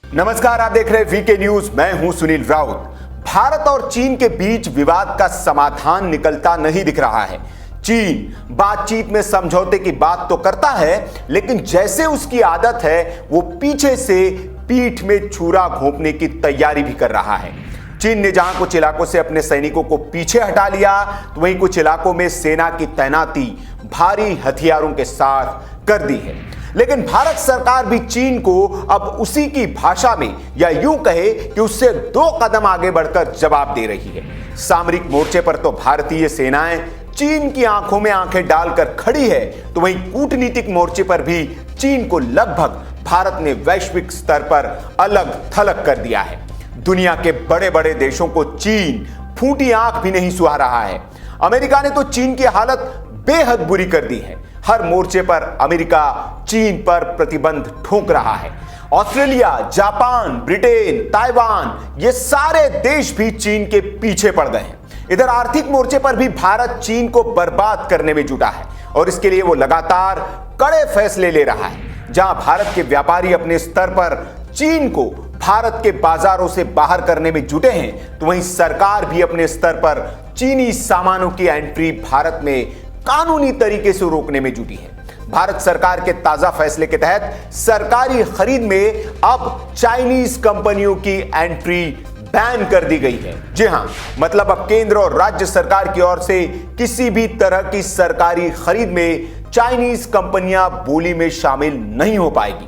नमस्कार, आप देख रहे हैं वीके न्यूज। मैं हूं सुनील राउत। भारत और चीन के बीच विवाद का समाधान निकलता नहीं दिख रहा है। चीन बातचीत में समझौते की बात तो करता है, लेकिन जैसे उसकी आदत है वो पीछे से पीठ में छुरा घोंपने की तैयारी भी कर रहा है। चीन ने जहां कुछ इलाकों से अपने सैनिकों को पीछे हटा लिया, तो वहीं कुछ इलाकों में सेना की तैनाती भारी हथियारों के साथ कर दी है। लेकिन भारत सरकार भी चीन को अब उसी की भाषा में, या यूं कहे कि उससे 2 कदम आगे बढ़कर जवाब दे रही है। सामरिक मोर्चे पर तो भारतीय सेनाएं चीन की आंखों में आंखें डालकर खड़ी है, तो वहीं कूटनीतिक मोर्चे पर भी चीन को लगभग भारत ने वैश्विक स्तर पर अलग थलग कर दिया है। दुनिया के बड़े बड़े देशों को चीन फूटी आंख भी नहीं सुहा रहा है। अमेरिका ने तो चीन की हालत बेहद बुरी कर दी है। हर मोर्चे पर अमेरिका चीन पर प्रतिबंध ठोक रहा है। ऑस्ट्रेलिया, जापान, ब्रिटेन, ताइवान, ये सारे देश भी चीन के पीछे पड़ गए हैं। इधर आर्थिक मोर्चे पर भी भारत चीन को बर्बाद करने में जुटा है और इसके लिए वो लगातार कड़े फैसले ले रहा है। जहां भारत के व्यापारी अपने स्तर पर चीन को भारत के बाजारों से बाहर करने में जुटे हैं, तो वहीं सरकार भी अपने स्तर पर चीनी सामानों की एंट्री भारत में कानूनी तरीके से रोकने में जुटी है। भारत सरकार के ताजा फैसले के तहत सरकारी खरीद में अब चाइनीज कंपनियों की एंट्री बैन कर दी गई है। जी हां, मतलब अब केंद्र और राज्य सरकार की ओर से किसी भी तरह की सरकारी खरीद में चाइनीज कंपनियां बोली में शामिल नहीं हो पाएगी।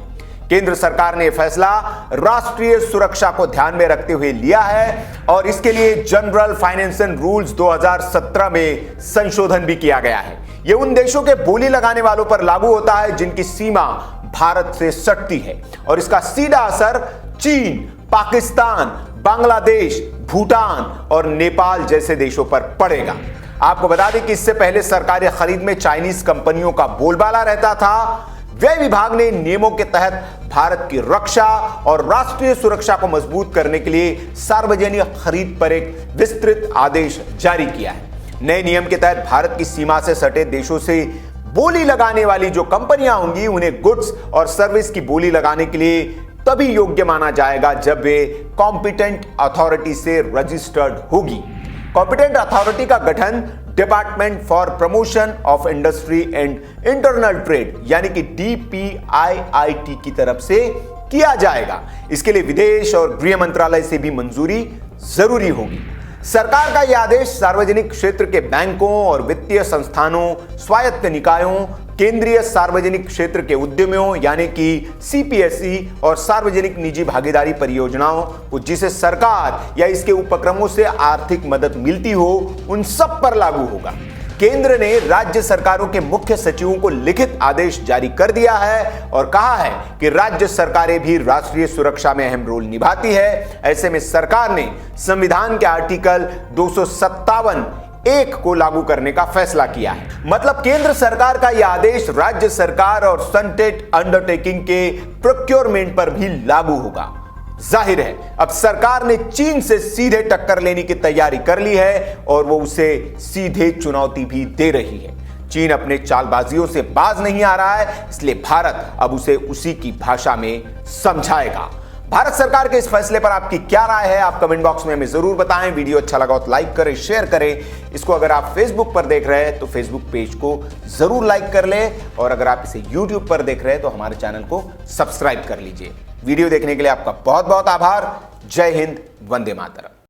केंद्र सरकार ने यह फैसला राष्ट्रीय सुरक्षा को ध्यान में रखते हुए लिया है और इसके लिए जनरल फाइनेंशियल रूल्स 2017 में संशोधन भी किया गया है। यह उन देशों के बोली लगाने वालों पर लागू होता है जिनकी सीमा भारत से सटती है और इसका सीधा असर चीन, पाकिस्तान, बांग्लादेश, भूटान और नेपाल जैसे देशों पर पड़ेगा। आपको बता दें कि इससे पहले सरकारी खरीद में चाइनीज कंपनियों का बोलबाला रहता था। व्यय विभाग ने नियमों के तहत भारत की रक्षा और राष्ट्रीय सुरक्षा को मजबूत करने के लिए सार्वजनिक खरीद पर एक विस्तृत आदेश जारी किया है। नए नियम के तहत भारत की सीमा से सटे देशों से बोली लगाने वाली जो कंपनियां होंगी, उन्हें गुड्स और सर्विस की बोली लगाने के लिए तभी योग्य माना जाएगा जब वे कॉम्पिटेंट अथॉरिटी से रजिस्टर्ड होगी। कॉम्पिटेंट अथॉरिटी का गठन department for promotion of industry and internal trade यानी कि DPIIT की तरफ से किया जाएगा। इसके लिए विदेश और गृह मंत्रालय से भी मंजूरी जरूरी होगी। सरकार का यह आदेश सार्वजनिक क्षेत्र के बैंकों और वित्तीय संस्थानों, स्वायत्त निकायों, केंद्रीय सार्वजनिक क्षेत्र के उद्यमियों यानी कि CPSE और सार्वजनिक निजी भागीदारी परियोजनाओं को जिसे सरकार या इसके उपक्रमों से आर्थिक मदद मिलती हो, उन सब पर लागू होगा। केंद्र ने राज्य सरकारों के मुख्य सचिवों को लिखित आदेश जारी कर दिया है और कहा है कि राज्य सरकारें भी राष्ट्रीय सुरक्षा में अहम रोल निभाती है। ऐसे में सरकार ने संविधान के आर्टिकल 257(1) को लागू करने का फैसला किया है। मतलब केंद्र सरकार का यह आदेश राज्य सरकार और सनटेट अंडरटेकिंग के प्रोक्योरमेंट पर भी लागू होगा। जाहिर है अब सरकार ने चीन से सीधे टक्कर लेने की तैयारी कर ली है और वो उसे सीधे चुनौती भी दे रही है। चीन अपने चालबाजियों से बाज नहीं आ रहा है, इसलिए भारत अब उसे उसी की भाषा में समझाएगा। भारत सरकार के इस फैसले पर आपकी क्या राय है, आप कमेंट बॉक्स में हमें जरूर बताएं। वीडियो अच्छा लगा तो लाइक करें, शेयर करें। इसको अगर आप फेसबुक पर देख रहे हैं तो फेसबुक पेज को जरूर लाइक कर लें और अगर आप इसे यूट्यूब पर देख रहे हैं तो हमारे चैनल को सब्सक्राइब कर लीजिए। वीडियो देखने के लिए आपका बहुत बहुत आभार। जय हिंद, वंदे मातरम।